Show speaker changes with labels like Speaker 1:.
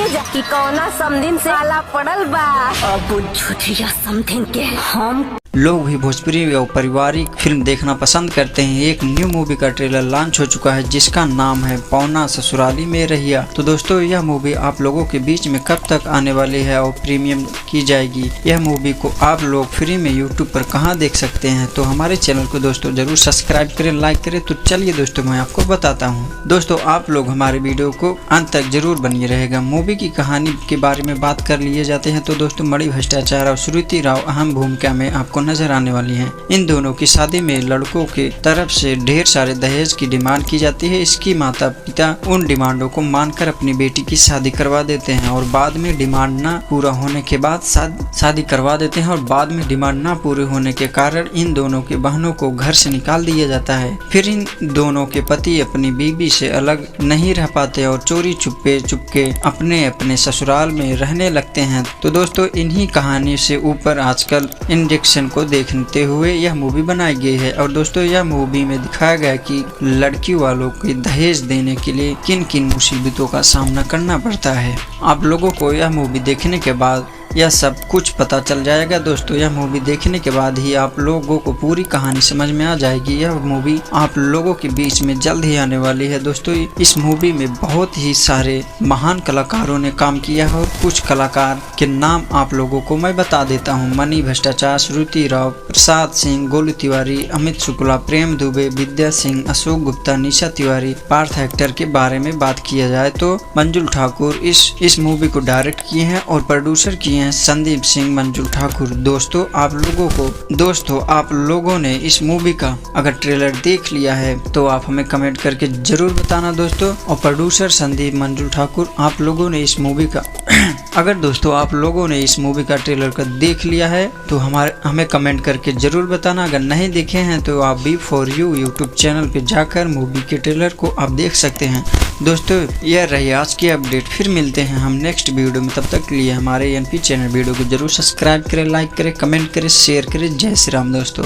Speaker 1: जा कि कौना समथिंग से आला पड़ल बा। अब झूठिया समथिंग के हम
Speaker 2: लोग भी भोजपुरी और पारिवारिक फिल्म देखना पसंद करते हैं। एक न्यू मूवी का ट्रेलर लॉन्च हो चुका है जिसका नाम है पौना ससुराली में रहिया। तो दोस्तों यह मूवी आप लोगों के बीच में कब तक आने वाली है और प्रीमियम की जाएगी, यह मूवी को आप लोग फ्री में यूट्यूब पर कहां देख सकते हैं। तो हमारे चैनल को दोस्तों जरूर सब्सक्राइब करें, लाइक करें। तो चलिए दोस्तों मैं आपको बताता हूँ। दोस्तों आप लोग हमारे वीडियो को अंत तक जरूर बनिए रहेगा। मूवी की कहानी के बारे में बात कर लिए जाते हैं तो दोस्तों मणि भट्टाचार्य और श्रुति राव अहम भूमिका में आपको नजर आने वाली हैं। इन दोनों की शादी में लड़कों के तरफ से ढेर सारे दहेज की डिमांड की जाती है। इसकी माता पिता उन डिमांडों को मानकर अपनी बेटी की शादी करवा देते हैं और बाद में डिमांड ना पूरा होने के बाद शादी करवा देते हैं और बाद में डिमांड ना पूरे होने के कारण इन दोनों के बहनों को घर से निकाल दिया जाता है। फिर इन दोनों के पति अपनी बीवी से अलग नहीं रह पाते और चोरी चुपके अपने अपने ससुराल में रहने लगते हैं। तो दोस्तों इन्हीं कहानी से ऊपर आजकल इंजेक्शन को देखते हुए यह मूवी बनाई गई है। और दोस्तों यह मूवी में दिखाया गया कि लड़की वालों को दहेज देने के लिए किन किन मुसीबतों का सामना करना पड़ता है। आप लोगों को यह मूवी देखने के बाद यह सब कुछ पता चल जाएगा। दोस्तों यह मूवी देखने के बाद ही आप लोगों को पूरी कहानी समझ में आ जाएगी। यह मूवी आप लोगों के बीच में जल्द ही आने वाली है। दोस्तों इस मूवी में बहुत ही सारे महान कलाकारों ने काम किया है और कुछ कलाकार के नाम आप लोगों को मैं बता देता हूँ। मणि भट्टाचार्य, श्रुति राव, प्रसाद सिंह, गोलू तिवारी, अमित शुक्ला, प्रेम दुबे, विद्या सिंह, अशोक गुप्ता, निशा तिवारी। पार्थ एक्टर के बारे में बात किया जाए तो मंजुल ठाकुर इस मूवी को डायरेक्ट किए हैं और प्रोड्यूसर किए संदीप सिंह, मंजुल ठाकुर। दोस्तों आप लोगों ने इस मूवी का अगर ट्रेलर देख लिया है तो आप हमें कमेंट करके जरूर बताना दोस्तों। और प्रोड्यूसर संदीप, मंजुल ठाकुर, आप लोगों ने इस मूवी का अगर दोस्तों आप लोगों ने इस मूवी का ट्रेलर का देख लिया है तो हमें कमेंट करके जरूर बताना। अगर नहीं देखे हैं तो आप B4U यूट्यूब चैनल पे जाकर मूवी के ट्रेलर को आप देख सकते हैं। दोस्तों यह रही आज की अपडेट। फिर मिलते हैं हम नेक्स्ट वीडियो में। तब तक के लिए हमारे NP चैनल वीडियो को जरूर सब्सक्राइब करें, लाइक करें, कमेंट करें, शेयर करें। जय श्री राम दोस्तों।